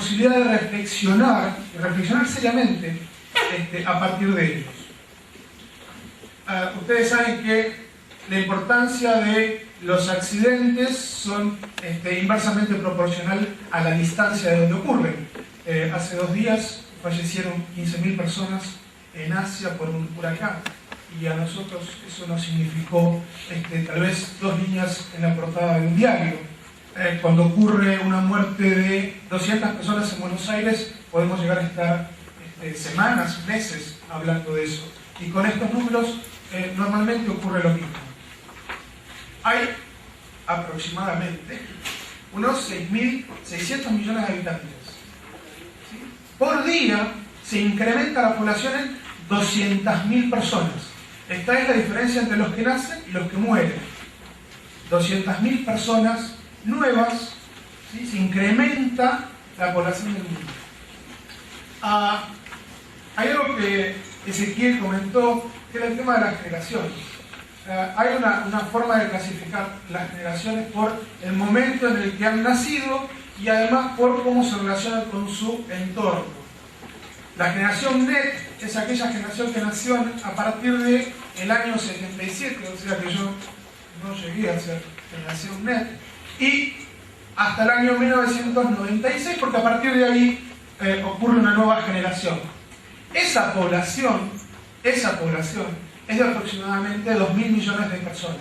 posibilidad de reflexionar, y reflexionar seriamente a partir de ellos. Ustedes saben que la importancia de los accidentes son inversamente proporcional a la distancia de donde ocurren. Hace 2 días fallecieron 15.000 personas en Asia por un huracán, y a nosotros eso nos significó tal vez 2 líneas en la portada de un diario. Cuando ocurre una muerte de 200 personas en Buenos Aires, podemos llegar a estar semanas, meses hablando de eso. Y con estos números normalmente ocurre lo mismo. Hay aproximadamente unos 6.600 millones de habitantes. ¿Sí? Por día se incrementa la población en 200.000 personas. Esta es la diferencia entre los que nacen y los que mueren. 200.000 personas nuevas, ¿sí? Se incrementa la población del mundo. Hay algo que Ezequiel comentó, que era el tema de las generaciones. Hay una forma de clasificar las generaciones por el momento en el que han nacido y además por cómo se relacionan con su entorno. La generación NET es aquella generación que nació a partir del año 77, o sea que yo no llegué a ser generación NET, y hasta el año 1996, porque a partir de ahí ocurre una nueva generación. Esa población es de aproximadamente 2.000 millones de personas.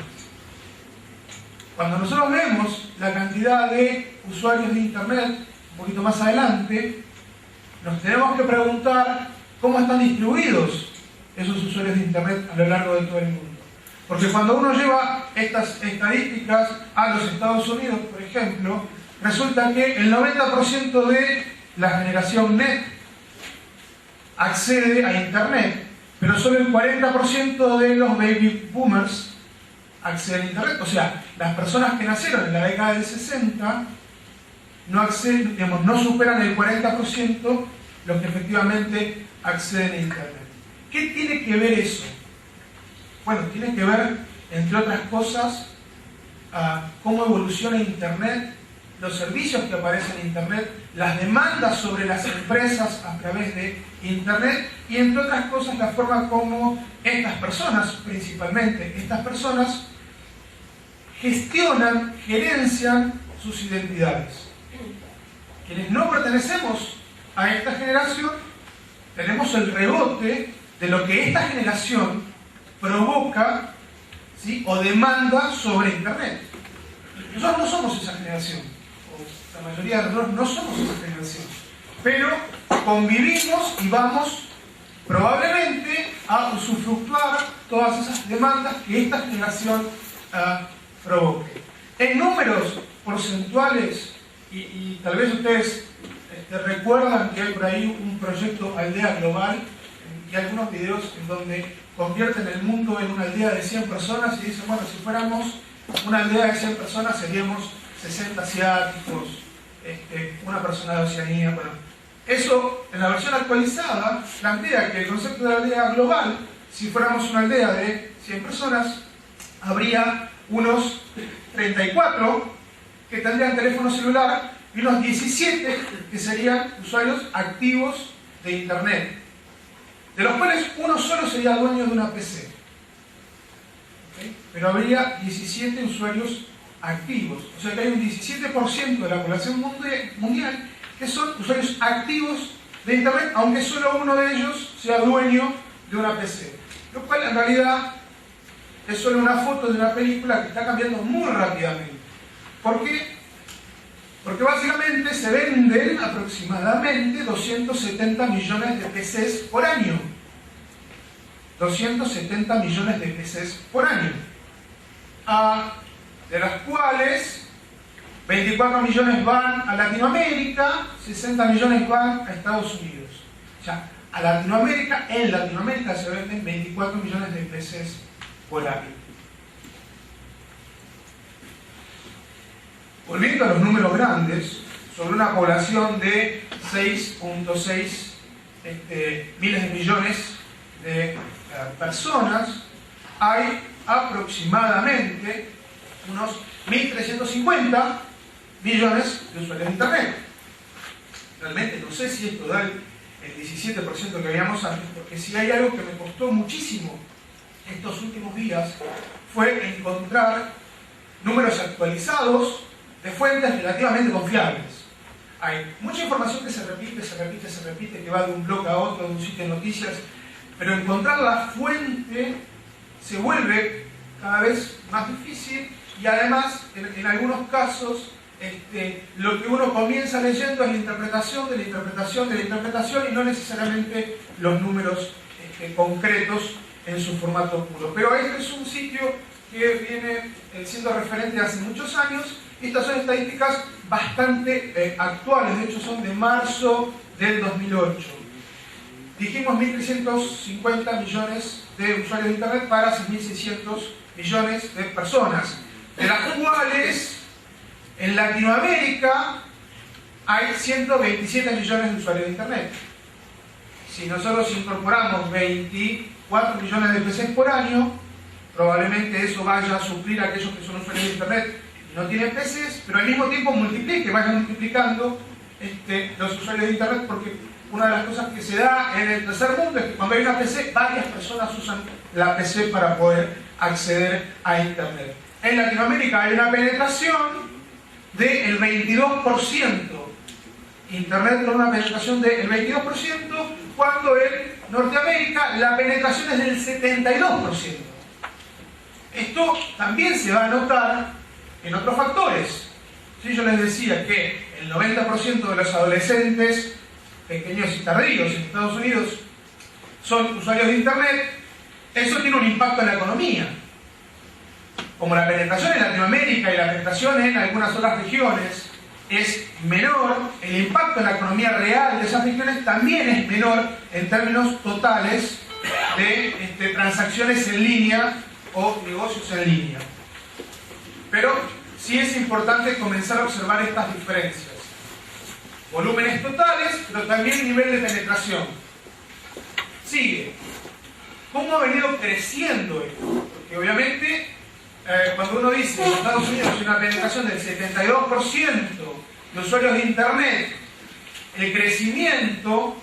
Cuando nosotros vemos la cantidad de usuarios de Internet, un poquito más adelante, nos tenemos que preguntar cómo están distribuidos esos usuarios de Internet a lo largo de todo el mundo. Porque cuando uno lleva estas estadísticas a los Estados Unidos, por ejemplo, resulta que el 90% de la generación NET accede a Internet, pero solo el 40% de los baby boomers acceden a Internet. O sea, las personas que nacieron en la década del 60 no acceden, digamos, no superan el 40% los que efectivamente acceden a Internet. ¿Qué tiene que ver eso? Bueno, tiene que ver, entre otras cosas, cómo evoluciona Internet, los servicios que aparecen en Internet, las demandas sobre las empresas a través de Internet y, entre otras cosas, la forma como estas personas, principalmente estas personas, gestionan, gerencian sus identidades. Quienes no pertenecemos a esta generación tenemos el rebote de lo que esta generación provoca, ¿sí?, o demanda sobre Internet. Nosotros no somos esa generación, o la mayoría de nosotros no somos esa generación, pero convivimos y vamos probablemente a usufructuar todas esas demandas que esta generación provoque. En números porcentuales, y tal vez ustedes recuerdan que hay por ahí un proyecto Aldea Global, y algunos videos en donde convierten el mundo en una aldea de 100 personas y dicen, bueno, si fuéramos una aldea de 100 personas seríamos 60 asiáticos, una persona de Oceanía. Bueno, eso en la versión actualizada plantea que el concepto de la aldea global, si fuéramos una aldea de 100 personas, habría unos 34 que tendrían teléfono celular y unos 17 que serían usuarios activos de Internet, de los cuales uno solo sería dueño de una PC. ¿Okay? Pero habría 17 usuarios activos. O sea que hay un 17% de la población mundial que son usuarios activos de Internet, aunque solo uno de ellos sea dueño de una PC. Lo cual en realidad es solo una foto de una película que está cambiando muy rápidamente. ¿Por qué? Porque básicamente se venden aproximadamente 270 millones de PCs por año. 270 millones de PCs por año. De las cuales 24 millones van a Latinoamérica, 60 millones van a Estados Unidos. O sea, en Latinoamérica se venden 24 millones de PCs por año. Volviendo a los números grandes, sobre una población de 6.6 miles de millones de personas, hay aproximadamente unos 1.350 millones de usuarios de Internet. realmente no sé si esto da el 17% que habíamos antes, porque si hay algo que me costó muchísimo estos últimos días fue encontrar números actualizados de fuentes relativamente confiables. Hay mucha información que se repite, que va de un blog a otro, de un sitio de noticias, pero encontrar la fuente se vuelve cada vez más difícil y además, en algunos casos, lo que uno comienza leyendo es la interpretación de la interpretación de la interpretación y no necesariamente los números concretos en su formato puro. Pero este es un sitio que viene siendo referente hace muchos años y estas son estadísticas bastante actuales, de hecho son de marzo del 2008. Dijimos 1.350 millones de usuarios de Internet para 6.600 millones de personas, de las cuales en Latinoamérica hay 127 millones de usuarios de Internet. Si nosotros incorporamos 24 millones de PCs por año, probablemente eso vaya a suplir a aquellos que son usuarios de Internet y no tienen PCs, pero al mismo tiempo vaya multiplicando los usuarios de Internet, porque una de las cosas que se da en el tercer mundo es que cuando hay una PC, varias personas usan la PC para poder acceder a Internet. En Latinoamérica hay una penetración del 22%. Internet con una penetración del 22%, cuando en Norteamérica la penetración es del 72%. Esto también se va a notar en otros factores. Si yo les decía que el 90% de los adolescentes pequeños y tardíos en Estados Unidos son usuarios de Internet, eso tiene un impacto en la economía. Como la penetración en Latinoamérica y la penetración en algunas otras regiones es menor, el impacto en la economía real de esas regiones también es menor en términos totales de transacciones en línea o negocios en línea. Pero sí es importante comenzar a observar estas diferencias. Volúmenes totales, pero también nivel de penetración. Sigue. ¿Cómo ha venido creciendo esto? Porque obviamente cuando uno dice que en Estados Unidos hay una penetración del 72% de usuarios de Internet, el crecimiento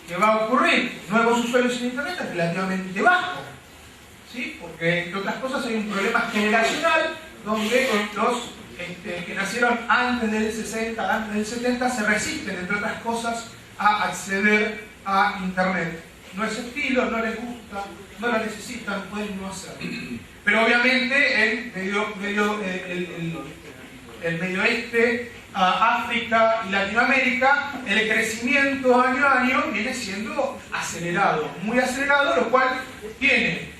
que va a ocurrir nuevos usuarios en Internet es relativamente bajo, ¿sí? Porque entre otras cosas hay un problema generacional donde los que nacieron antes del 60, antes del 70 se resisten, entre otras cosas, a acceder a Internet. No es estilo, no les gusta, no lo necesitan, pueden no hacerlo. Pero obviamente el Medio Oeste, África y Latinoamérica, el crecimiento año a año viene siendo acelerado, muy acelerado, lo cual tiene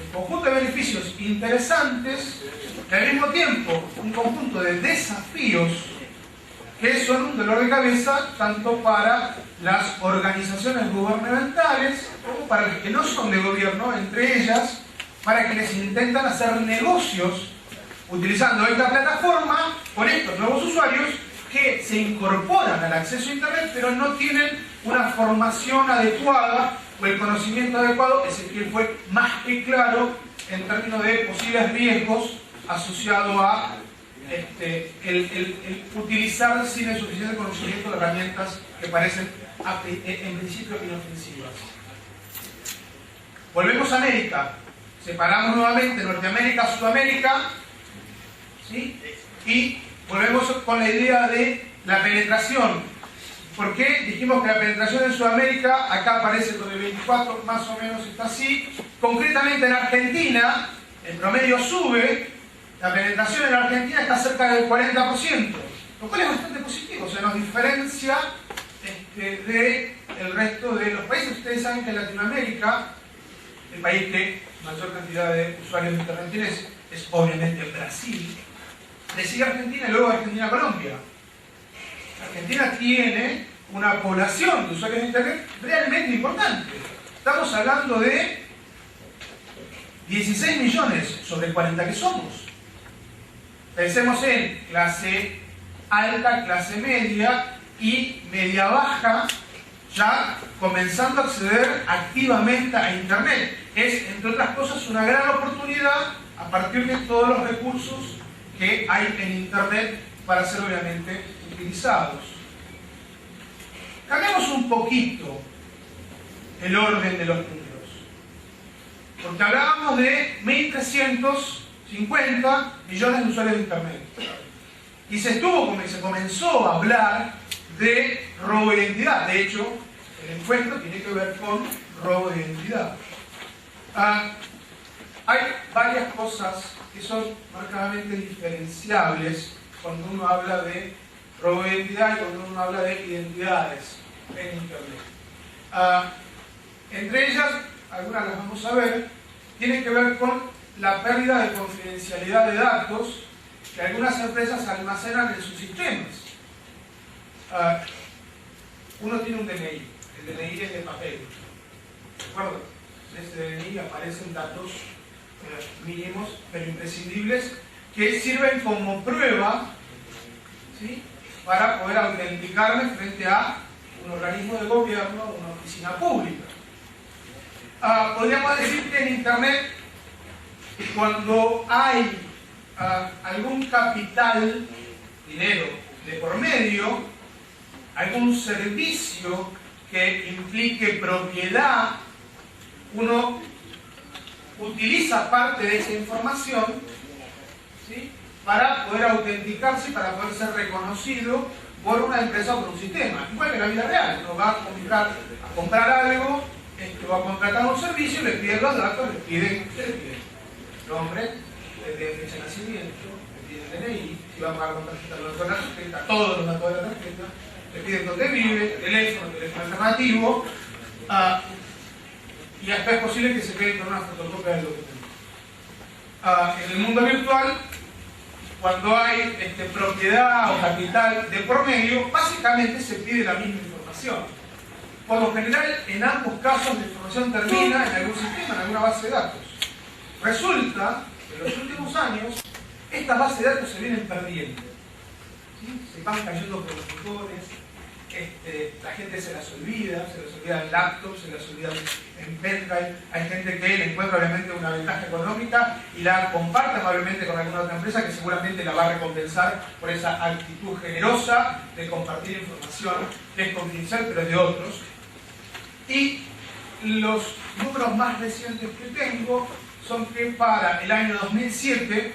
un conjunto de beneficios interesantes y al mismo tiempo un conjunto de desafíos que son un dolor de cabeza tanto para las organizaciones gubernamentales como para las que no son de gobierno, entre ellas para quienes intentan hacer negocios utilizando esta plataforma con estos nuevos usuarios que se incorporan al acceso a Internet pero no tienen una formación adecuada o el conocimiento adecuado. Ezequiel fue más que claro en términos de posibles riesgos asociados a el utilizar sin el suficiente conocimiento de herramientas que parecen en principio inofensivas. Volvemos a América. Separamos nuevamente Norteamérica, Sudamérica, ¿sí? Y volvemos con la idea de la penetración. ¿Por qué? Dijimos que la penetración en Sudamérica, acá aparece con el 24, más o menos está así. Concretamente en Argentina, el promedio sube, la penetración en Argentina está cerca del 40%, lo cual es bastante positivo, o sea, nos diferencia del resto de los países. Ustedes saben que en Latinoamérica, el país que mayor cantidad de usuarios de Internet tiene es obviamente Brasil. Le sigue Argentina y luego Argentina-Colombia. Argentina tiene una población de usuarios de Internet realmente importante. Estamos hablando de 16 millones sobre 40 que somos. Pensemos en clase alta, clase media y media baja, ya comenzando a acceder activamente a Internet. Es, entre otras cosas, una gran oportunidad a partir de todos los recursos que hay en Internet para ser obviamente utilizados. un poquito el orden de los números. Porque hablábamos de 1.350 millones de usuarios de Internet. Y se comenzó a hablar de robo de identidad. De hecho, el encuentro tiene que ver con robo de identidad. Hay varias cosas que son marcadamente diferenciables cuando uno habla de robo de identidad y cuando uno habla de identidades en Internet. Entre ellas, algunas las vamos a ver, tienen que ver con la pérdida de confidencialidad de datos que algunas empresas almacenan en sus sistemas. Uno tiene un DNI, el DNI es de papel, ¿de acuerdo? En ese DNI aparecen datos mínimos pero imprescindibles que sirven como prueba, ¿sí?, para poder autenticarme frente a un organismo de gobierno o una oficina pública. Podríamos decir que en Internet, cuando hay algún capital, dinero de por medio, algún servicio que implique propiedad, uno utiliza parte de esa información, ¿sí?, para poder autenticarse y para poder ser reconocido por una empresa o por un sistema. Igual que en la vida real, uno va a comprar algo, va a contratar un servicio, le piden los datos, le piden nombre, le piden fecha de nacimiento, le piden DNI, si va a pagar con tarjeta, con la tarjeta, todos los datos de la tarjeta, le piden dónde vive, teléfono alternativo, y hasta es posible que se quede con una fotocopia del documento. En el mundo virtual, cuando hay propiedad o capital de por medio, básicamente se pide la misma información. Por lo general, en ambos casos la información termina en algún sistema, en alguna base de datos. Resulta que en los últimos años estas bases de datos se vienen perdiendo, ¿sí? Se van cayendo por los motores, la gente se las olvida en laptops, se las olvida en pendrive. Hay gente que le encuentra obviamente una ventaja económica y la comparte amablemente con alguna otra empresa que seguramente la va a recompensar por esa actitud generosa de compartir información que es confidencial pero es de otros. Y los números más recientes que tengo son que para el año 2007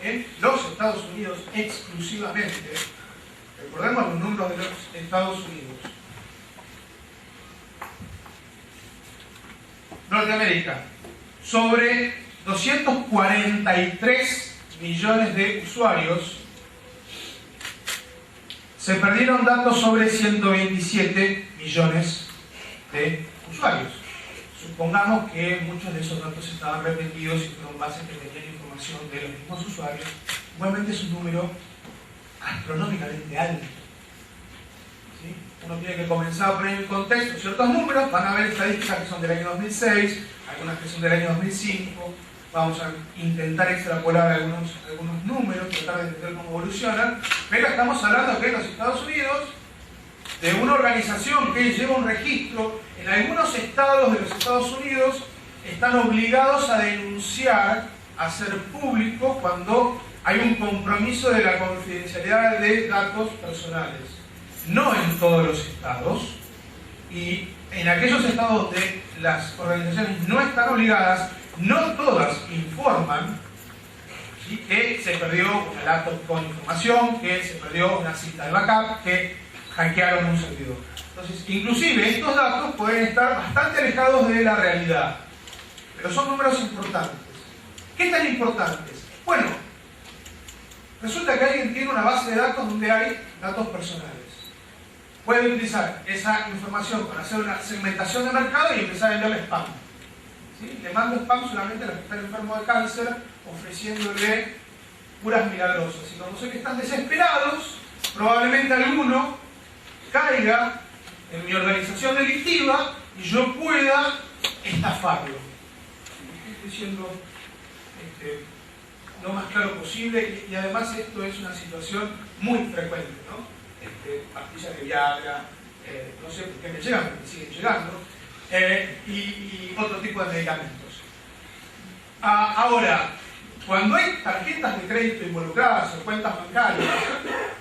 en los Estados Unidos exclusivamente, recordemos los números de los Estados Unidos, Norteamérica, sobre 243 millones de usuarios, se perdieron datos sobre 127 millones de usuarios. Supongamos que muchos de esos datos estaban repetidos y fueron bases que tenían información de los mismos usuarios. Igualmente es un número astronómicamente alto, ¿sí? Uno tiene que comenzar a poner en contexto ciertos números. Van a haber estadísticas que son del año 2006, algunas que son del año 2005. Vamos a intentar extrapolar algunos números, tratar de entender cómo evolucionan, pero estamos hablando que en los Estados Unidos, de una organización que lleva un registro, en algunos estados de los Estados Unidos están obligados a denunciar, a hacer público cuando hay un compromiso de la confidencialidad de datos personales. No en todos los estados, y en aquellos estados donde las organizaciones no están obligadas, no todas informan, ¿sí?, que se perdió una laptop con información, que se perdió una cinta de backup, que hackearon un servidor. Entonces, inclusive estos datos pueden estar bastante alejados de la realidad, pero son números importantes. ¿Qué tan importantes? Bueno, resulta que alguien tiene una base de datos donde hay datos personales. Puede utilizar esa información para hacer una segmentación de mercado y empezar a venderle spam, ¿sí? Le mando spam solamente a los que están enfermos de cáncer, ofreciéndole curas milagrosas. Y como sé que están desesperados, probablemente alguno caiga en mi organización delictiva y yo pueda estafarlo. Estoy diciendo lo más claro posible, y además esto es una situación muy frecuente, ¿no? Pastillas de Viagra, no sé por qué me llegan, porque me siguen llegando, y otro tipo de medicamentos. Ahora, cuando hay tarjetas de crédito involucradas o cuentas bancarias,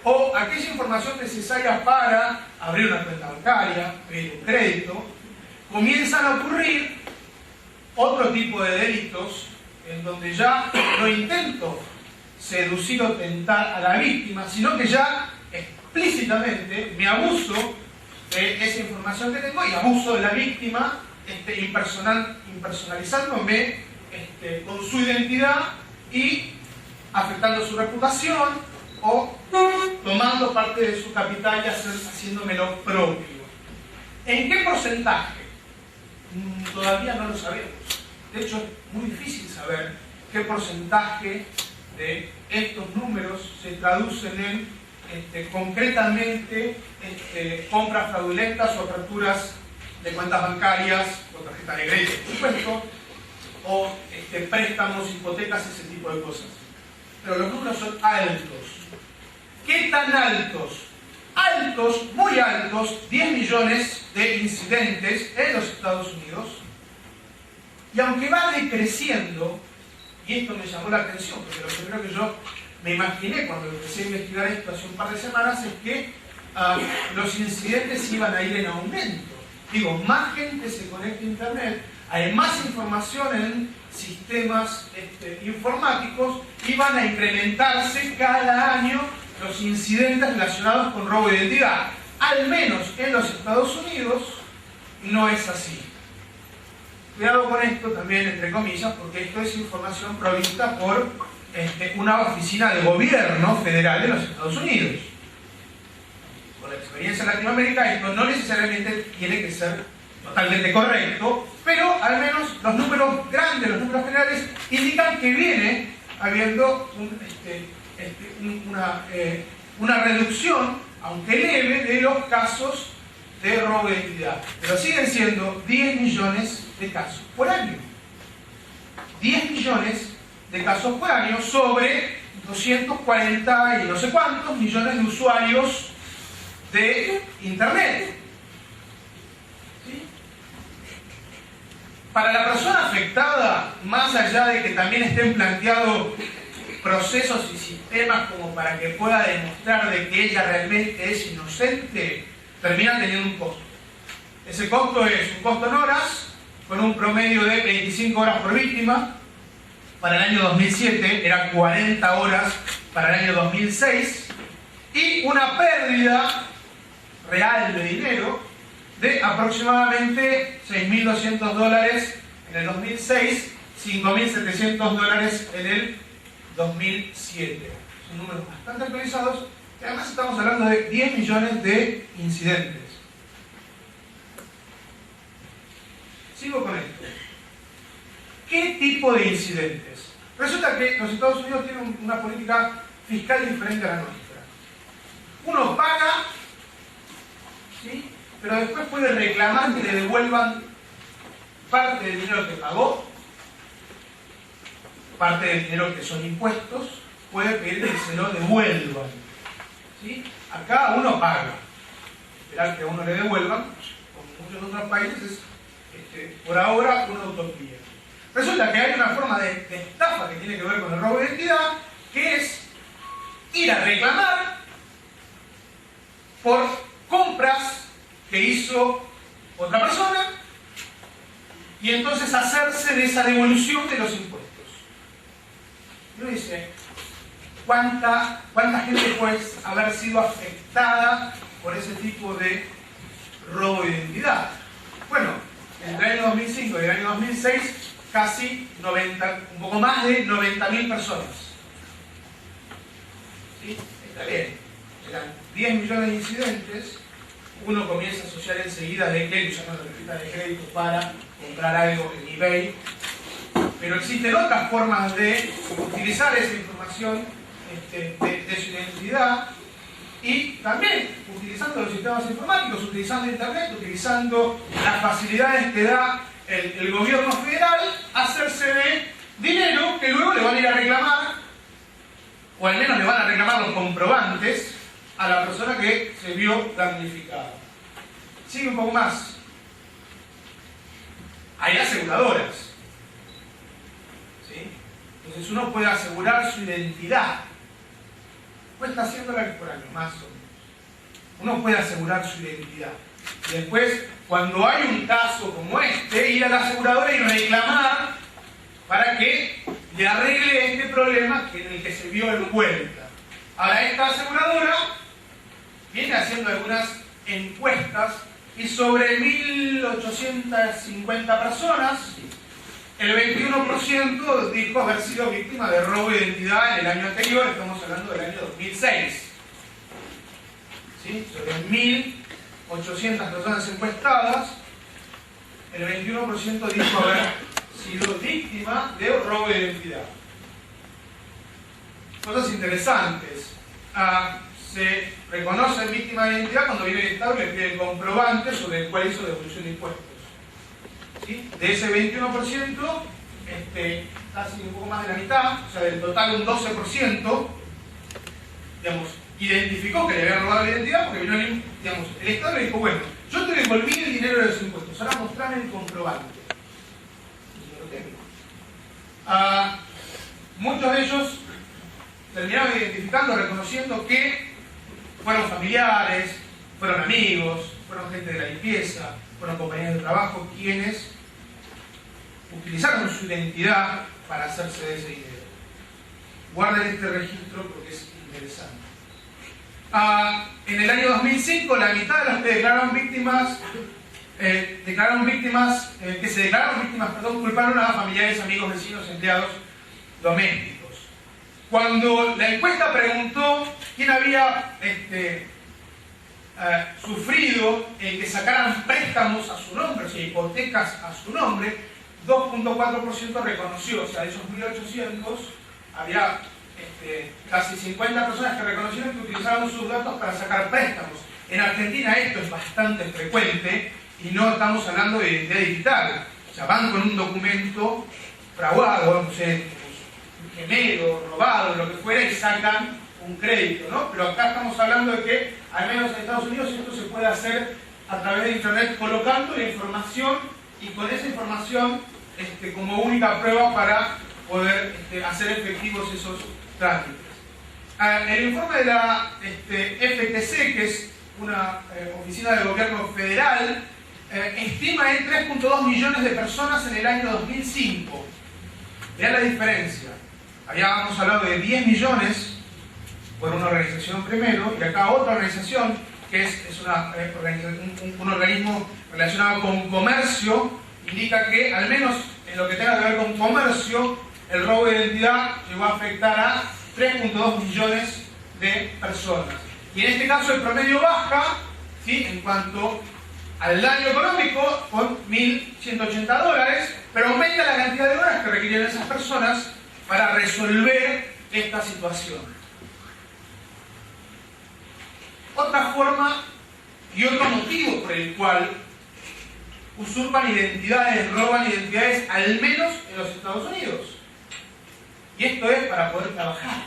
o aquella información necesaria para abrir una cuenta bancaria, pedir un crédito, comienzan a ocurrir otro tipo de delitos en donde ya no intento seducir o tentar a la víctima, sino que ya explícitamente me abuso de esa información que tengo y abuso de la víctima, impersonalizándome con su identidad y afectando su reputación o tomando parte de su capital y haciéndomelo propio. ¿En qué porcentaje? Todavía no lo sabemos. De hecho, es muy difícil saber qué porcentaje de estos números se traducen en concretamente compras fraudulentas o aperturas de cuentas bancarias o tarjetas de crédito, por supuesto, o préstamos, hipotecas, ese tipo de cosas. Pero los números son altos. ¿Qué tan altos? Altos, muy altos, 10 millones de incidentes en los Estados Unidos. Y aunque va decreciendo, y esto me llamó la atención, porque lo primero que yo me imaginé cuando empecé a investigar esto hace un par de semanas es que los incidentes iban a ir en aumento. Digo, más gente se conecta a Internet, hay más información en sistemas informáticos y van a incrementarse cada año los incidentes relacionados con robo de identidad. Al menos en los Estados Unidos no es así. Cuidado con esto también, entre comillas, porque esto es información provista por una oficina de gobierno federal de los Estados Unidos. Con la experiencia en Latinoamérica, esto no necesariamente tiene que ser totalmente correcto, pero al menos los números grandes, los números generales, indican que viene habiendo una reducción, aunque leve, de los casos de robo de identidad. Pero siguen siendo 10 millones de casos por año. 10 millones de casos por año sobre 240 y no sé cuántos millones de usuarios de Internet. ¿Sí? Para la persona afectada, más allá de que también estén planteados procesos y sistemas como para que pueda demostrar de que ella realmente es inocente, terminan teniendo un costo. Ese costo es un costo en horas, con un promedio de 25 horas por víctima. Para el año 2007 era 40 horas para el año 2006, y una pérdida real de dinero de aproximadamente $6.200 en el 2006, $5.700 en el 2007. Son números bastante actualizados, y además estamos hablando de 10 millones de incidentes. Sigo con esto. ¿Qué tipo de incidentes? Resulta que los Estados Unidos tienen una política fiscal diferente a la nuestra. Uno paga, ¿sí?, pero después puede reclamar que le devuelvan parte del dinero que pagó, parte del dinero que son impuestos, puede pedir que se lo devuelvan. ¿Sí? Acá uno paga. Esperar que a uno le devuelvan, como muchos otros países, es por ahora una utopía. Resulta que hay una forma de estafa que tiene que ver con el robo de identidad, que es ir a reclamar por compras que hizo otra persona y entonces hacerse de esa devolución de los impuestos. Y uno dice, ¿cuánta gente puede haber sido afectada por ese tipo de robo de identidad? Bueno, entre el año 2005 y el año 2006, casi un poco más de 90.000 personas. ¿Sí? Está bien. Eran 10 millones de incidentes. Uno comienza a asociar enseguida de que usan la tarjeta de crédito para comprar algo en eBay. Pero existen otras formas de utilizar esa información de su identidad, y también utilizando los sistemas informáticos, utilizando Internet, utilizando las facilidades que da el gobierno federal, hacerse de dinero que luego le van a ir a reclamar, o al menos le van a reclamar los comprobantes a la persona que se vio damnificada. Sigue un poco más. Hay aseguradoras. ¿Sí? Entonces uno puede asegurar su identidad. Cuesta $100 por año, más o menos. Uno puede asegurar su identidad. Y después, cuando hay un caso como este, ir a la aseguradora y reclamar para que le arregle este problema en el que se vio envuelta. Ahora, esta aseguradora viene haciendo algunas encuestas y sobre 1.850 personas, el 21% dijo haber sido víctima de robo de identidad en el año anterior, estamos hablando del año 2006. ¿Sí? Sobre 1.800 personas encuestadas, el 21% dijo haber sido víctima de robo de identidad. Cosas interesantes. Se reconoce víctima de identidad cuando viene el Estado y le pide el comprobante sobre el cual hizo devolución de impuestos. ¿Sí? De ese 21%, casi un poco más de la mitad, o sea, del total un 12%, digamos, identificó que le habían robado la identidad porque vino el Estado le dijo, bueno, yo te devolví el dinero de los impuestos, ahora mostrame el comprobante. Muchos de ellos terminaron identificando, reconociendo que fueron familiares, fueron amigos, fueron gente de la limpieza, fueron compañeros de trabajo quienes utilizaron su identidad para hacerse de ese dinero. Guarden este registro porque es interesante. En el año 2005, la mitad de las que declararon víctimas, culparon a familiares, amigos, vecinos, empleados domésticos. Cuando la encuesta preguntó quién había sufrido el que sacaran préstamos a su nombre, o sea, hipotecas a su nombre, 2.4% reconoció, o sea, de esos 1.800 había casi 50 personas que reconocieron que utilizaban sus datos para sacar préstamos. En Argentina esto es bastante frecuente y no estamos hablando de identidad digital. O sea, van con un documento fraguado, no sé, gemelo, robado, lo que fuera, y sacan un crédito, ¿no? Pero acá estamos hablando de que, al menos en Estados Unidos, esto se puede hacer a través de Internet colocando la información y con esa información como única prueba para poder hacer efectivos esos trámites. El informe de la FTC, que es una oficina del gobierno federal, estima en 3.2 millones de personas en el año 2005. Vean la diferencia. Habíamos hablado de 10 millones por una organización primero, y acá otra organización que es un organismo relacionado con comercio, indica que al menos en lo que tenga que ver con comercio, el robo de identidad llegó a afectar a 3.2 millones de personas. Y en este caso el promedio baja, ¿sí?, en cuanto al daño económico por $1.180, pero aumenta la cantidad de horas que requieren esas personas para resolver esta situación. Otra forma y otro motivo por el cual usurpan identidades, roban identidades, al menos en los Estados Unidos. Y esto es para poder trabajar.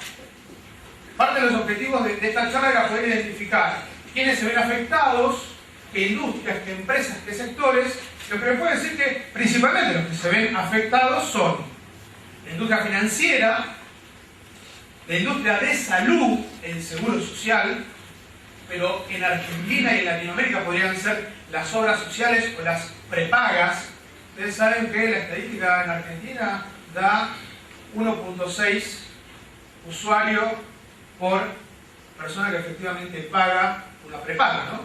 Parte de los objetivos de esta charla era poder identificar quiénes se ven afectados, qué industrias, qué empresas, qué sectores. Lo que me puede decir que principalmente los que se ven afectados son la industria financiera, la industria de salud, el seguro social, pero en Argentina y en Latinoamérica podrían ser las obras sociales o las prepagas. Ustedes saben que la estadística en Argentina da 1.6 usuarios por persona que efectivamente paga una prepaga, ¿no?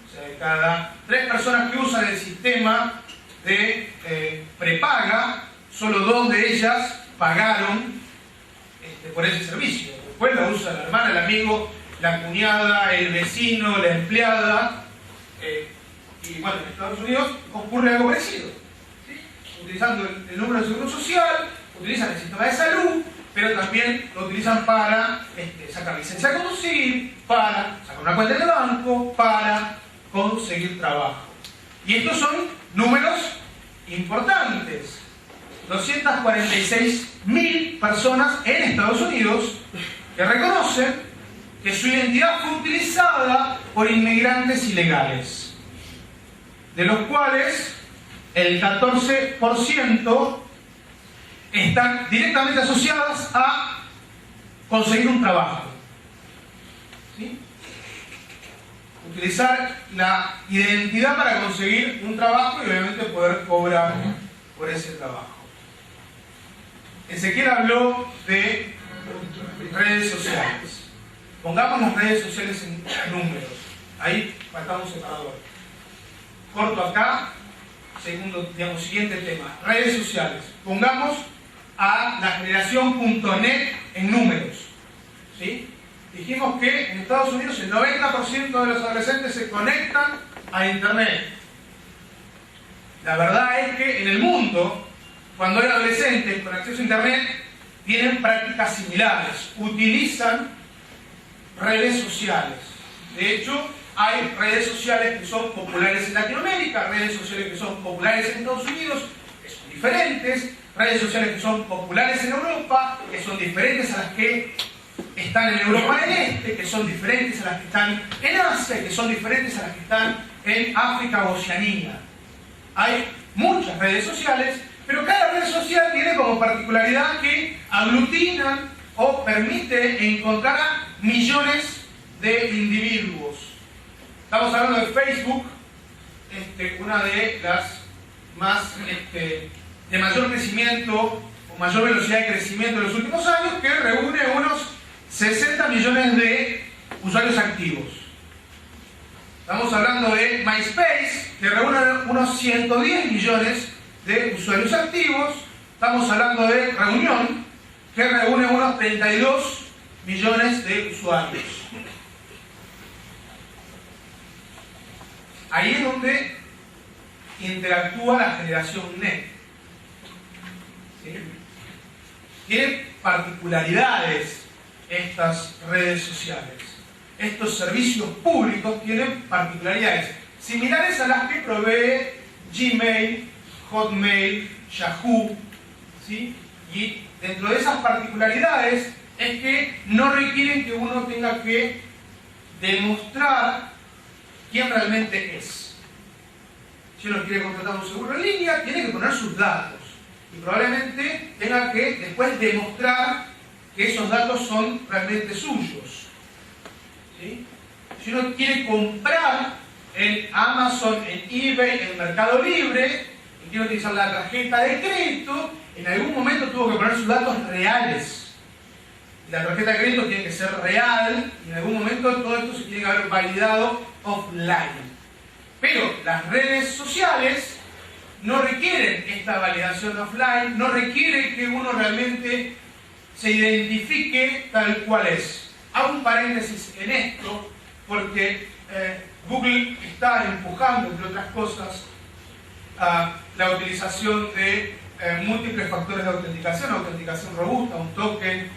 O sea, de cada 3 personas que usan el sistema de prepaga, solo 2 de ellas pagaron por ese servicio. Después la usa la hermana, el amigo, la cuñada, el vecino, la empleada. Y bueno, en Estados Unidos ocurre algo parecido, ¿sí? Utilizando el número de seguro social, utilizan el sistema de salud, pero también lo utilizan para sacar licencia de conducir, para sacar una cuenta de banco, para conseguir trabajo. Y estos son números importantes. 246.000 personas en Estados Unidos que reconocen que su identidad fue utilizada por inmigrantes ilegales, de los cuales el 14% están directamente asociadas a conseguir un trabajo. ¿Sí? utilizar la identidad para conseguir un trabajo y obviamente poder cobrar por ese trabajo. Ezequiel habló de redes sociales. Pongamos las redes sociales en números. Ahí faltaba un separador. Corto acá. Siguiente tema. Redes sociales. Pongamos a la generación.net en números. ¿Sí? Dijimos que en Estados Unidos el 90% de los adolescentes se conectan a Internet. La verdad es que en el mundo, cuando hay adolescentes con acceso a Internet, tienen prácticas similares. Utilizan redes sociales. De hecho, hay redes sociales que son populares en Latinoamérica, redes sociales que son populares en Estados Unidos, que son diferentes, redes sociales que son populares en Europa, que son diferentes a las que están en Europa del Este, que son diferentes a las que están en Asia, que son diferentes a las que están en África o Oceanía. Hay muchas redes sociales, pero cada red social tiene como particularidad que aglutinan o permite encontrar a millones de individuos. Estamos hablando de Facebook, una de las más de mayor crecimiento o mayor velocidad de crecimiento en los últimos años, que reúne unos 60 millones de usuarios activos. Estamos hablando de MySpace, que reúne unos 110 millones de usuarios activos. Estamos hablando de Reunión, que reúne unos 32 millones de usuarios. Ahí es donde interactúa la generación NET. ¿Sí? Tienen particularidades estas redes sociales. Estos servicios públicos tienen particularidades similares a las que provee Gmail, Hotmail, Yahoo. ¿Sí? Y dentro de esas particularidades es que no requieren que uno tenga que demostrar quién realmente es. Si uno quiere contratar un seguro en línea, tiene que poner sus datos. Y probablemente tenga que después demostrar que esos datos son realmente suyos. ¿Sí? Si uno quiere comprar en Amazon, en eBay, en Mercado Libre, y quiere utilizar la tarjeta de crédito, en algún momento tuvo que poner sus datos reales. La tarjeta de crédito tiene que ser real, y en algún momento todo esto se tiene que haber validado offline. Pero las redes sociales no requieren esta validación offline, no requieren que uno realmente se identifique tal cual es. Hago un paréntesis en esto porque Google está empujando, entre otras cosas, la utilización de múltiples factores de autenticación robusta, un token,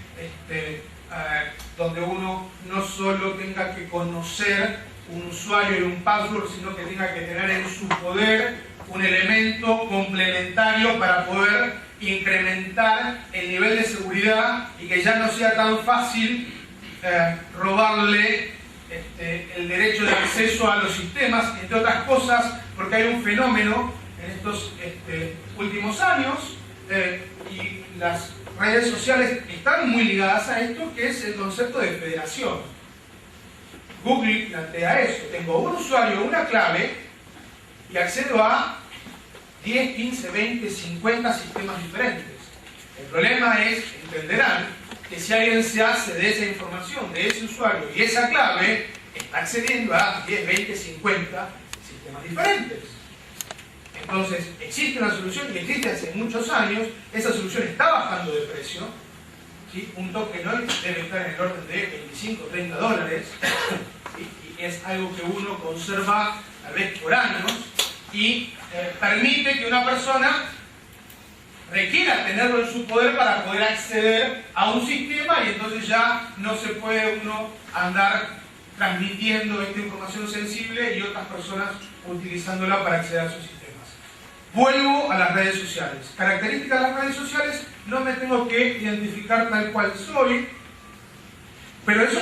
donde uno no solo tenga que conocer un usuario y un password, sino que tenga que tener en su poder un elemento complementario para poder incrementar el nivel de seguridad y que ya no sea tan fácil robarle el derecho de acceso a los sistemas, entre otras cosas, porque hay un fenómeno en estos últimos años y las redes sociales están muy ligadas a esto, que es el concepto de federación. Google plantea eso: tengo un usuario, una clave, y accedo a 10, 15, 20, 50 sistemas diferentes. El problema es, entenderán, que si alguien se hace de esa información, de ese usuario y esa clave, está accediendo a 10, 20, 50 sistemas diferentes. Entonces, existe una solución que existe hace muchos años, esa solución está bajando de precio, ¿sí? Un token hoy debe estar en el orden de 25, 30 dólares, ¿sí? Y es algo que uno conserva tal vez por años y permite que una persona requiera tenerlo en su poder para poder acceder a un sistema, y entonces ya no se puede uno andar transmitiendo esta información sensible y otras personas utilizándola para acceder a sus sistemas. Vuelvo a las redes sociales. Características de las redes sociales: no me tengo que identificar tal cual soy, pero es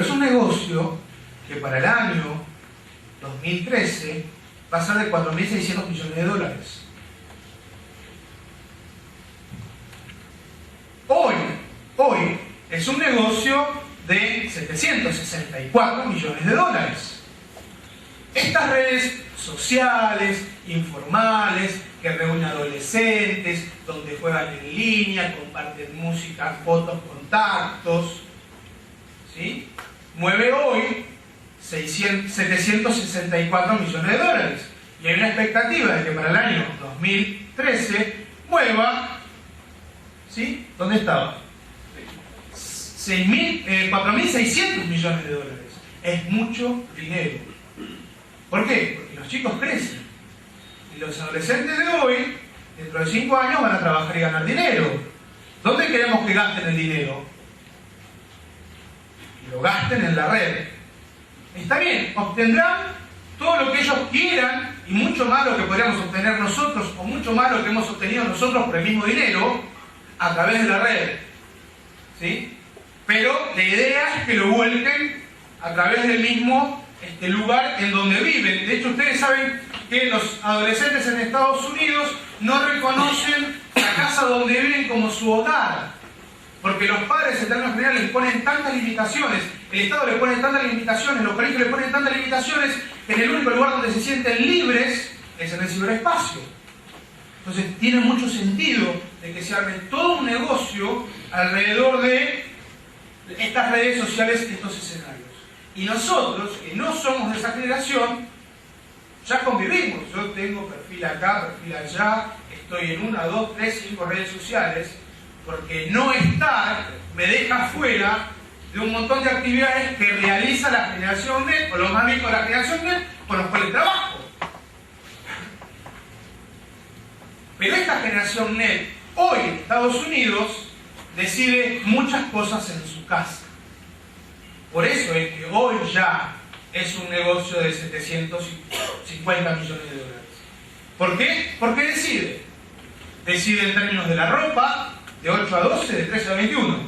un negocio que para el año 2013 va a ser de 4.600 millones de dólares. Hoy es un negocio de 764 millones de dólares. Estas redes sociales, informales, que reúnen adolescentes, donde juegan en línea, comparten música, fotos, contactos, ¿sí? Mueve hoy 764 millones de dólares. Y hay una expectativa de que para el año 2013 mueva, ¿sí? ¿Dónde estaba? 4.600 millones de dólares. Es mucho dinero. ¿Por qué? Porque los chicos crecen. Y los adolescentes de hoy, dentro de 5 años, van a trabajar y ganar dinero. ¿Dónde queremos que gasten el dinero? Que lo gasten en la red. Está bien, obtendrán todo lo que ellos quieran y mucho más lo que podríamos obtener nosotros o mucho más lo que hemos obtenido nosotros por el mismo dinero a través de la red. ¿Sí? Pero la idea es que lo vuelquen a través del mismo lugar en donde viven. De hecho, ustedes saben que los adolescentes en Estados Unidos no reconocen la casa donde viven como su hogar, porque los padres en términos generales les ponen tantas limitaciones, el Estado le pone tantas limitaciones, los colegios le ponen tantas limitaciones, que en el único lugar donde se sienten libres es en el ciberespacio. Entonces tiene mucho sentido de que se arme todo un negocio alrededor de estas redes sociales, estos escenarios. Y nosotros, que no somos de esa generación, ya convivimos. Yo tengo perfil acá, perfil allá, estoy en 1, 2, 3, 5 redes sociales, porque no estar me deja fuera de un montón de actividades que realiza la generación NET, o los más bien con la generación NET, con los cuales trabajo. Pero esta generación NET, hoy en Estados Unidos, decide muchas cosas en su casa. Por eso es que hoy ya es un negocio de 750 millones de dólares. ¿Por qué? Porque decide. Decide en términos de la ropa, de 8 a 12, de 13 a 21.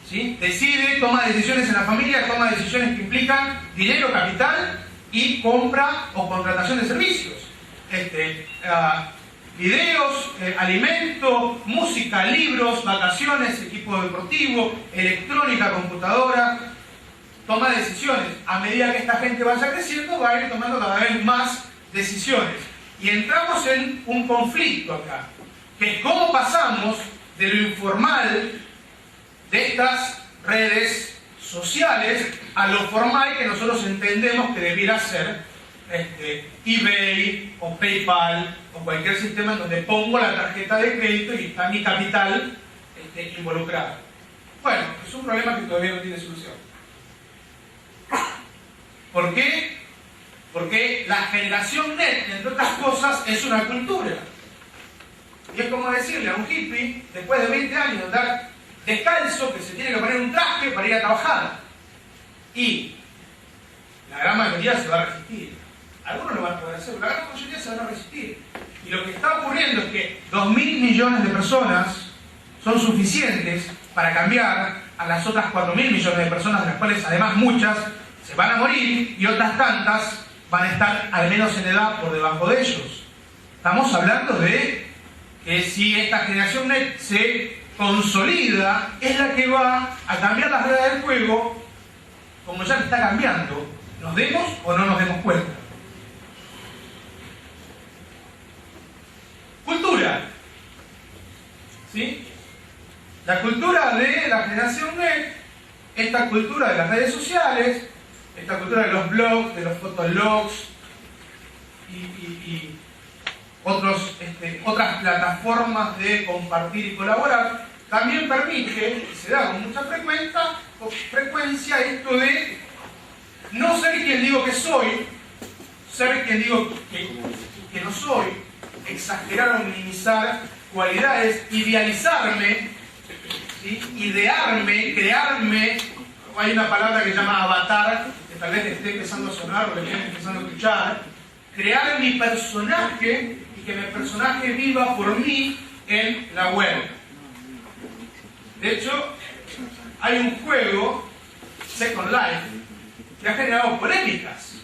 ¿Sí? Decide, toma decisiones en la familia, toma decisiones que implican dinero, capital y compra o contratación de servicios. Videos, alimento, música, libros, vacaciones, equipo deportivo, electrónica, computadora. Toma decisiones. A medida que esta gente vaya creciendo, va a ir tomando cada vez más decisiones. Y entramos en un conflicto acá, que es cómo pasamos de lo informal de estas redes sociales a lo formal que nosotros entendemos que debiera ser eBay o PayPal o cualquier sistema en donde pongo la tarjeta de crédito y está mi capital involucrado. Bueno, es un problema que todavía no tiene solución. ¿Por qué? Porque la generación NET, entre otras cosas, es una cultura. Y es como decirle a un hippie, después de 20 años de andar descalzo, que se tiene que poner un traje para ir a trabajar. Y la gran mayoría se va a resistir. Algunos lo van a poder hacer, pero la gran mayoría se van a resistir. Y lo que está ocurriendo es que 2.000 millones de personas son suficientes para cambiar a las otras 4.000 millones de personas, de las cuales además muchas se van a morir y otras tantas van a estar al menos en edad por debajo de ellos. Estamos hablando de que si esta generación NET se consolida, es la que va a cambiar las reglas del juego, como ya está cambiando, nos demos o no nos demos cuenta. Cultura. ¿Sí? La cultura de la generación NET, esta cultura de las redes sociales, esta cultura de los blogs, de los fotologs y otras plataformas de compartir y colaborar, también permite, y se da con mucha frecuencia, esto de no ser quien digo que soy, ser quien digo que no soy, exagerar o minimizar cualidades, idealizarme, ¿sí? Idearme, crearme. Hay una palabra que se llama avatar, que tal vez esté empezando a sonar o le esté empezando a escuchar. Crear mi personaje y que mi personaje viva por mí en la web. De hecho, hay un juego, Second Life, que ha generado polémicas.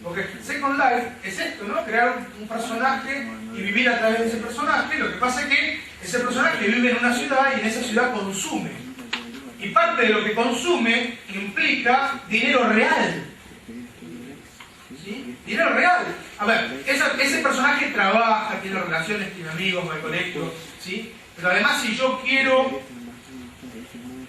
Porque Second Life es esto, ¿no? Crear un personaje y vivir a través de ese personaje. Lo que pasa es que ese personaje vive en una ciudad y en esa ciudad consume. Y parte de lo que consume implica dinero real. ¿Sí? Dinero real. A ver, ese personaje trabaja, tiene relaciones, tiene amigos, va al colegio, ¿sí? Pero además, si yo quiero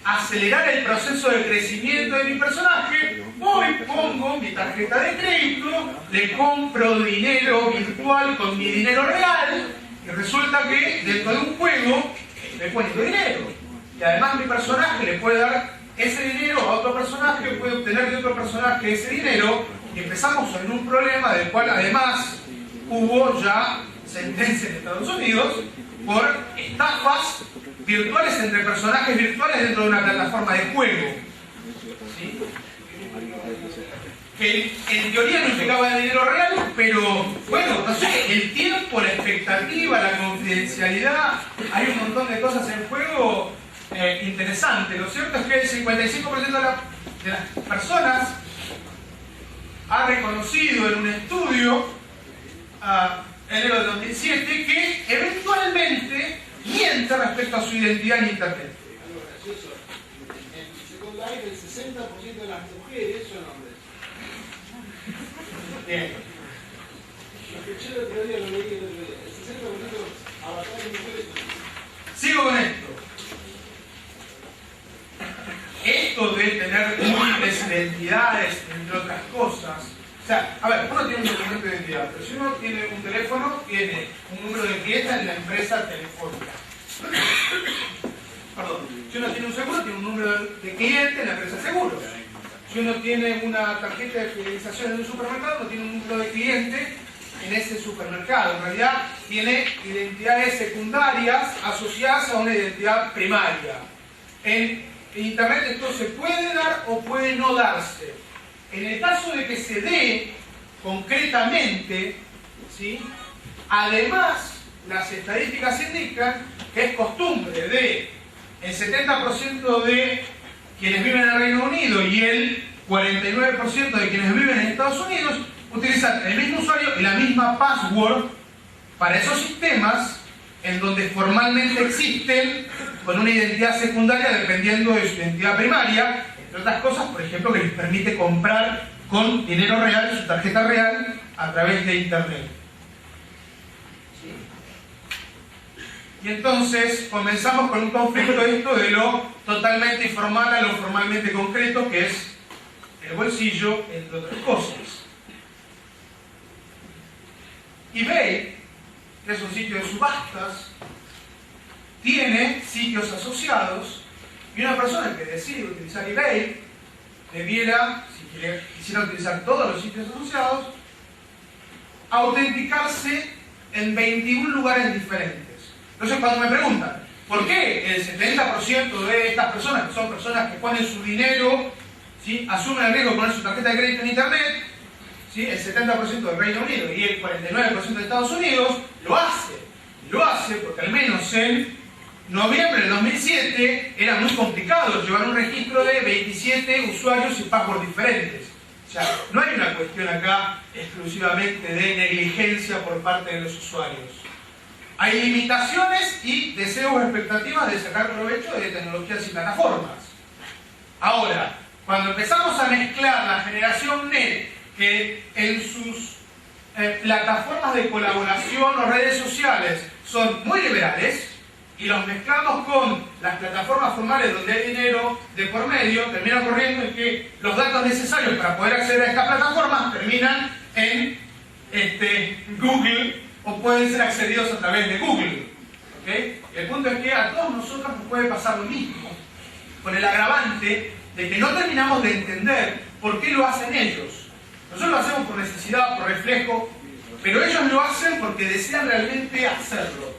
acelerar el proceso de crecimiento de mi personaje, voy, pongo mi tarjeta de crédito, le compro dinero virtual con mi dinero real, y resulta que dentro de un juego le pone dinero. Y además mi personaje le puede dar ese dinero a otro personaje, puede obtener de otro personaje ese dinero, y empezamos en un problema del cual además hubo ya sentencias en Estados Unidos por estafas virtuales entre personajes virtuales dentro de una plataforma de juego. ¿Sí? Que en teoría no implicaba dinero real, pero bueno, no sé, el tiempo, la expectativa, la confidencialidad, hay un montón de cosas en juego interesantes. Lo cierto es que el 55% de las personas ha reconocido en un estudio enero de 2007 que eventualmente miente respecto a su identidad en Internet. Algo gracioso. En Second Life el 60% de las mujeres son hombres. Bien. Lo escuché el otro día, lo leí el otro día. El 60% de los avatares de mujeres son hombres. Sigo con esto. Esto de tener múltiples identidades, entre otras cosas. O sea, a ver, uno tiene un documento de identidad, pero si uno tiene un teléfono, tiene un número de cliente en la empresa telefónica. Perdón, si uno tiene un seguro, tiene un número de cliente en la empresa de seguros. Si uno tiene una tarjeta de fidelización en un supermercado, uno tiene un número de cliente en ese supermercado. En realidad, tiene identidades secundarias asociadas a una identidad primaria. En Internet esto se puede dar o puede no darse. En el caso de que se dé concretamente, ¿sí? Además, las estadísticas indican que es costumbre de el 70% de quienes viven en el Reino Unido y el 49% de quienes viven en Estados Unidos utilizar el mismo usuario y la misma password para esos sistemas en donde formalmente existen con una identidad secundaria dependiendo de su identidad primaria, entre otras cosas, por ejemplo, que les permite comprar con dinero real, su tarjeta real, a través de Internet. ¿Sí? Y entonces comenzamos con un conflicto de lo totalmente informal a lo formalmente concreto, que es el bolsillo, entre otras cosas. eBay, que es un sitio de subastas, tiene sitios asociados, y una persona que decide utilizar eBay debiera, si quisiera utilizar todos los sitios asociados, autenticarse en 21 lugares diferentes. Entonces, cuando me preguntan ¿por qué el 70% de estas personas, que son personas que ponen su dinero, ¿sí?, asumen el riesgo de poner su tarjeta de crédito en Internet, ¿sí?, el 70% del Reino Unido y el 49% de Estados Unidos, lo hace? Lo hace porque al menos en noviembre del 2007 era muy complicado llevar un registro de 27 usuarios y passwords diferentes. O sea, no hay una cuestión acá exclusivamente de negligencia por parte de los usuarios. Hay limitaciones y deseos o expectativas de sacar provecho de tecnologías y plataformas. Ahora, cuando empezamos a mezclar la generación NET, que en sus plataformas de colaboración o redes sociales son muy liberales, y los mezclamos con las plataformas formales donde hay dinero de por medio, termina ocurriendo en que los datos necesarios para poder acceder a estas plataformas terminan en Google o pueden ser accedidos a través de Google. ¿Okay? El punto es que a todos nosotros nos puede pasar lo mismo, con el agravante de que no terminamos de entender por qué lo hacen ellos. Nosotros lo hacemos por necesidad, por reflejo, pero ellos lo hacen porque desean realmente hacerlo.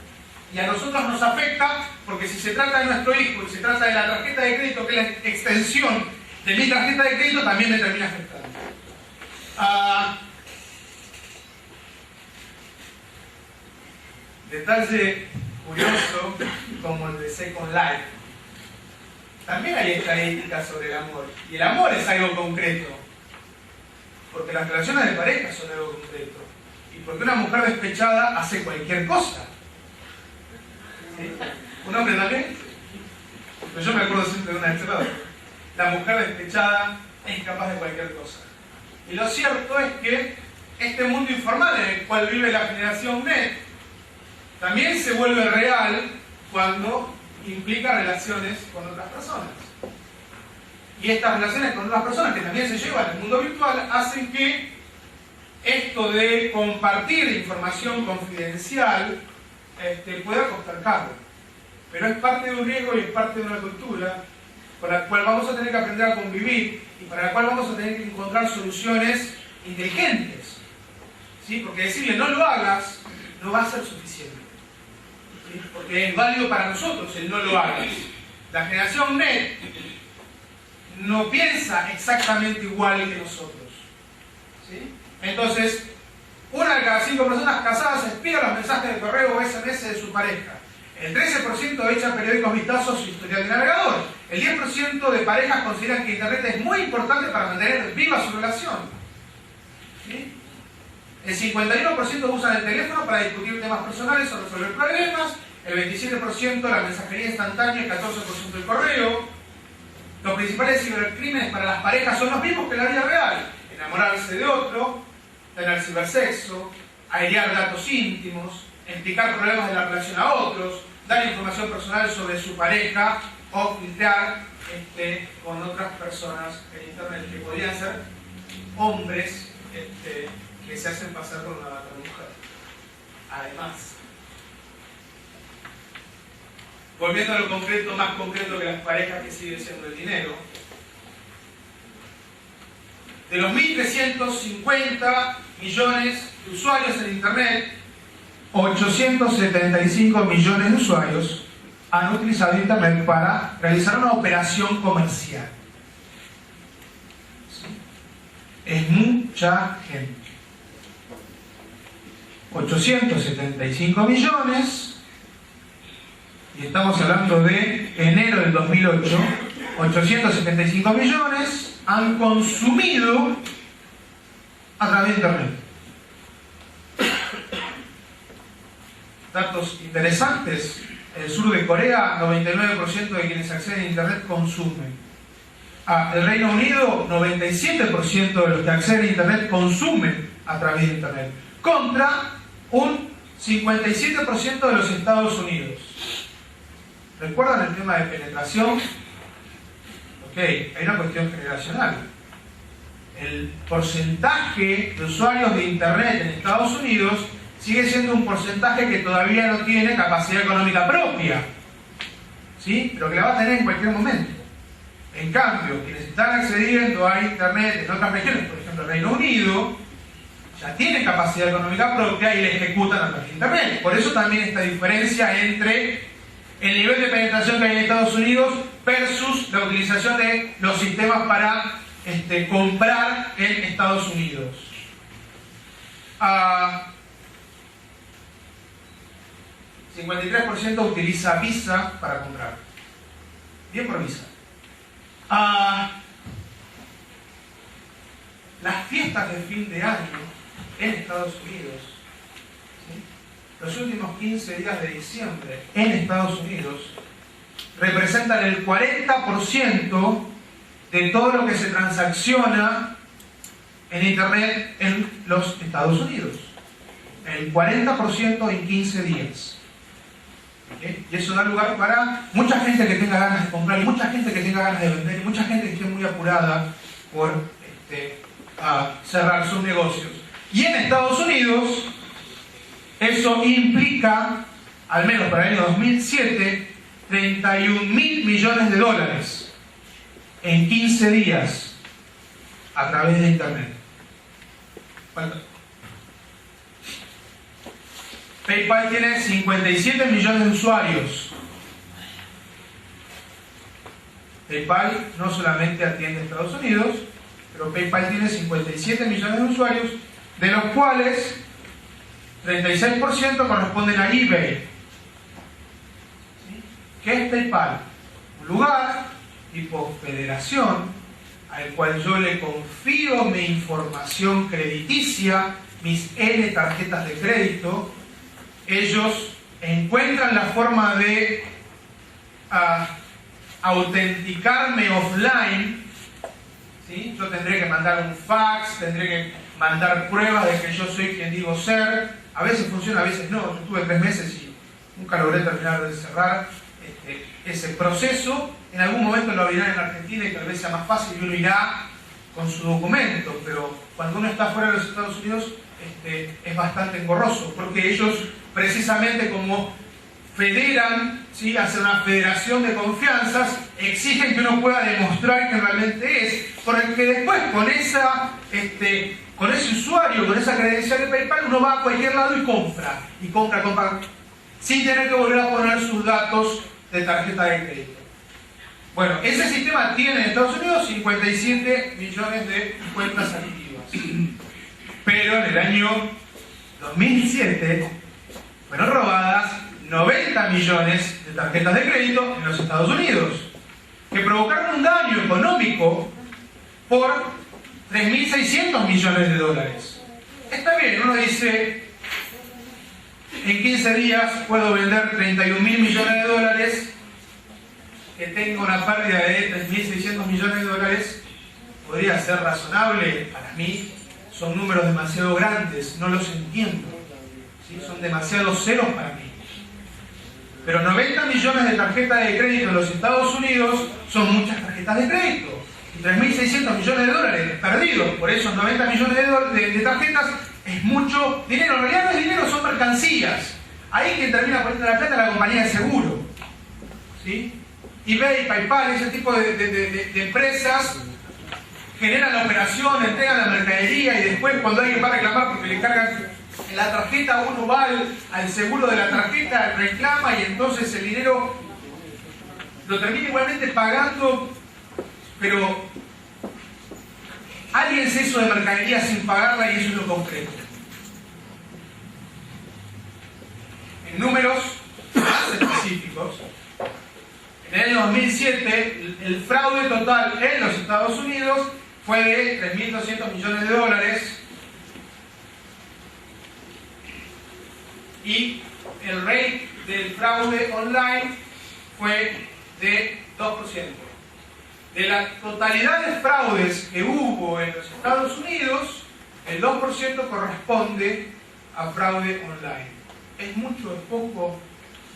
Y a nosotros nos afecta porque si se trata de nuestro hijo y se trata de la tarjeta de crédito, que es la extensión de mi tarjeta de crédito, también me termina afectando. Detalle curioso como el de Second Life. También hay estadísticas sobre el amor. Y el amor es algo concreto. Porque las relaciones de pareja son algo concreto. Y porque una mujer despechada hace cualquier cosa. ¿Sí? ¿Un hombre también? Pero yo me acuerdo siempre de una excelente. La mujer despechada es incapaz de cualquier cosa. Y lo cierto es que este mundo informal en el cual vive la generación NET también se vuelve real cuando implica relaciones con otras personas. Y estas relaciones con otras personas que también se llevan al mundo virtual hacen que esto de compartir información confidencial pueda costar caro. Pero es parte de un riesgo y es parte de una cultura con la cual vamos a tener que aprender a convivir y para la cual vamos a tener que encontrar soluciones inteligentes. ¿Sí? Porque decirle no lo hagas no va a ser suficiente. ¿Sí? Porque es válido para nosotros el no lo hagas. La generación NET no piensa exactamente igual que nosotros. ¿Sí? Entonces, una de cada 5 personas casadas espía los mensajes de correo o SMS de su pareja. El 13% echa periódicos vistazos a su historial de navegador. El 10% de parejas consideran que Internet es muy importante para mantener viva su relación. ¿Sí? El 51% usan el teléfono para discutir temas personales o resolver problemas. El 27% la mensajería instantánea y el 14% el correo. Los principales cibercrímenes para las parejas son los mismos que en la vida real. Enamorarse de otro, tener cibersexo, airear datos íntimos, explicar problemas de la relación a otros, dar información personal sobre su pareja o filtrar con otras personas en Internet, que podrían ser hombres que se hacen pasar por una mujer. Además, volviendo a lo concreto, más concreto que las parejas, que sigue siendo el dinero, de los 1.350 millones de usuarios en Internet, 875 millones de usuarios han utilizado Internet para realizar una operación comercial. ¿Sí? Es mucha gente. 875 millones, y estamos hablando de enero del 2008, 875 millones han consumido a través de Internet. Datos interesantes: en el sur de Corea, 99% de quienes acceden a Internet consumen. El Reino Unido, 97% de los que acceden a Internet consumen a través de Internet, contra un 57% de los Estados Unidos. ¿Recuerdan el tema de penetración? Ok, hay una cuestión generacional. El porcentaje de usuarios de Internet en Estados Unidos sigue siendo un porcentaje que todavía no tiene capacidad económica propia, ¿sí? Pero que la va a tener en cualquier momento. En cambio, quienes están accediendo a Internet en otras regiones, por ejemplo el Reino Unido, ya tienen capacidad económica propia y la ejecutan a través de Internet. Por eso también esta diferencia entre el nivel de penetración que hay en Estados Unidos versus la utilización de los sistemas para comprar en Estados Unidos. 53% utiliza Visa para comprar. Bien por Visa. Las fiestas de fin de año en Estados Unidos, ¿sí? Los últimos 15 días de diciembre en Estados Unidos representan el 40% de todo lo que se transacciona en Internet en los Estados Unidos. El 40% en 15 días. ¿Okay? Y eso da lugar para mucha gente que tenga ganas de comprar y mucha gente que tenga ganas de vender y mucha gente que esté muy apurada por cerrar sus negocios. Y en Estados Unidos eso implica, al menos para el año 2007, 31.000 millones de dólares en 15 días a través de Internet. ¿Cuánto? PayPal tiene 57 millones de usuarios. PayPal no solamente atiende a Estados Unidos, pero PayPal tiene 57 millones de usuarios, de los cuales 36% corresponden a eBay. ¿Sí? ¿Qué es PayPal? Un lugar tipo federación al cual yo le confío mi información crediticia, mis N tarjetas de crédito. Ellos encuentran la forma de autenticarme offline, ¿sí? Yo tendré que mandar un fax, tendré que mandar pruebas de que yo soy quien digo ser. A veces funciona, a veces no. Yo estuve 3 meses y nunca logré terminar de cerrar ese proceso. En algún momento lo abrirán en Argentina y tal vez sea más fácil y uno irá con su documento, pero cuando uno está fuera de los Estados Unidos es bastante engorroso, porque ellos precisamente como federan, ¿sí? Hacen una federación de confianzas, exigen que uno pueda demostrar que realmente es, porque después con ese usuario, con esa credencial de PayPal, uno va a cualquier lado y compra, sin tener que volver a poner sus datos de tarjeta de crédito. Bueno, ese sistema tiene en Estados Unidos 57 millones de cuentas activas. Pero en el año 2007 fueron robadas 90 millones de tarjetas de crédito en los Estados Unidos, que provocaron un daño económico por 3.600 millones de dólares. Está bien, uno dice, en 15 días puedo vender 31.000 millones de dólares, que tengo una pérdida de 3.600 millones de dólares, podría ser razonable. Para mí son números demasiado grandes, no los entiendo, ¿sí? Son demasiados ceros para mí. Pero 90 millones de tarjetas de crédito en los Estados Unidos son muchas tarjetas de crédito. Y 3.600 millones de dólares perdidos por esos 90 millones de tarjetas es mucho dinero. En realidad no es dinero, son mercancías. Ahí quien termina poniendo la plata es la compañía de seguro, ¿sí? eBay, PayPal, ese tipo de empresas generan la operación, entregan la mercadería y después cuando alguien va a reclamar porque le cargan la tarjeta, uno va al seguro de la tarjeta, reclama y entonces el dinero lo termina igualmente pagando, pero alguien se hizo de mercadería sin pagarla y eso es lo concreto. En números más específicos, en el año 2007, el fraude total en los Estados Unidos fue de 3.200 millones de dólares y el rate del fraude online fue de 2%. De la totalidad de fraudes que hubo en los Estados Unidos, el 2% corresponde a fraude online. ¿Es mucho? ¿Es poco?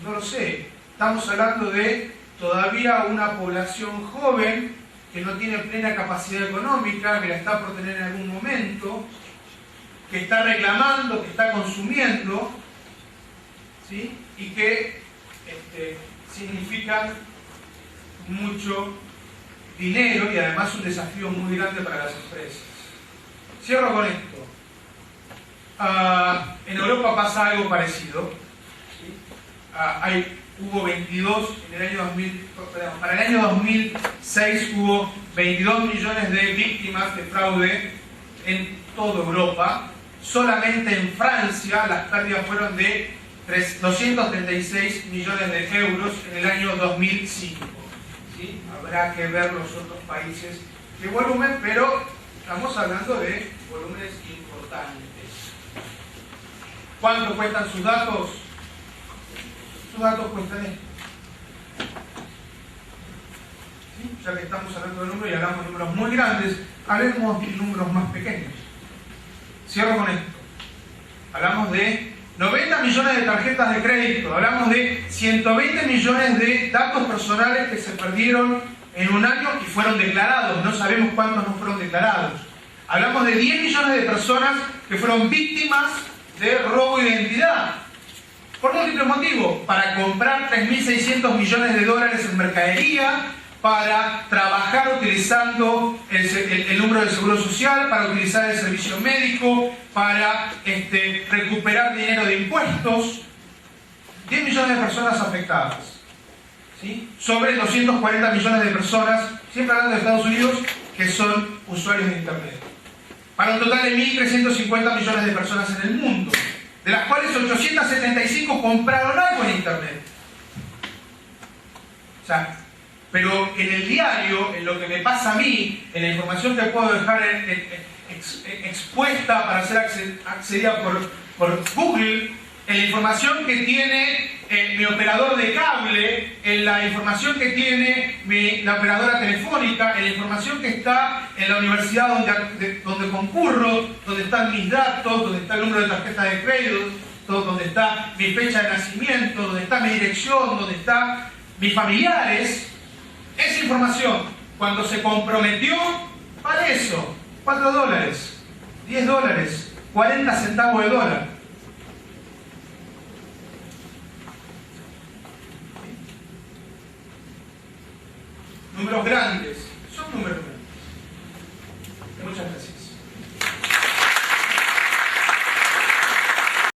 No lo sé. Estamos hablando de todavía una población joven que no tiene plena capacidad económica, que la está por tener en algún momento, que está reclamando, que está consumiendo, ¿sí? Y que significan mucho dinero y además un desafío muy grande para las empresas. Cierro con esto. En Europa pasa algo parecido, ¿sí? Hubo 22, en el año 2000, perdón, para el año 2006 hubo 22 millones de víctimas de fraude en toda Europa. Solamente en Francia las pérdidas fueron de 236 millones de euros en el año 2005. ¿Sí? Habrá que ver los otros países de volumen, pero estamos hablando de volúmenes importantes. ¿Cuánto cuestan sus datos? Sus datos cuestan esto. ¿Sí? Ya que estamos hablando de números y hablamos de números muy grandes, hablemos de números más pequeños. Cierro con esto. Hablamos de 90 millones de tarjetas de crédito, hablamos de 120 millones de datos personales que se perdieron en un año y fueron declarados, no sabemos cuántos no fueron declarados. Hablamos de 10 millones de personas que fueron víctimas de robo de identidad. Por múltiples motivos, para comprar 3.600 millones de dólares en mercadería, para trabajar utilizando el número de seguro social, para utilizar el servicio médico, para recuperar dinero de impuestos. 10 millones de personas afectadas, ¿sí? Sobre 240 millones de personas, siempre hablando de Estados Unidos, que son usuarios de Internet. Para un total de 1.350 millones de personas en el mundo, de las cuales 875 compraron algo en Internet. O sea, pero en el diario, en lo que me pasa a mí, en la información que puedo dejar expuesta para ser accedida por Google, en la información que tiene mi operador de cable, en la información que tiene la operadora telefónica, en la información que está en la universidad donde concurro, donde están mis datos, donde está el número de tarjeta de crédito, donde está mi fecha de nacimiento, donde está mi dirección, donde están mis familiares. Esa información, cuando se comprometió, vale eso, $4, $10, 40 centavos de dólar. Números grandes, son números grandes. Muchas gracias.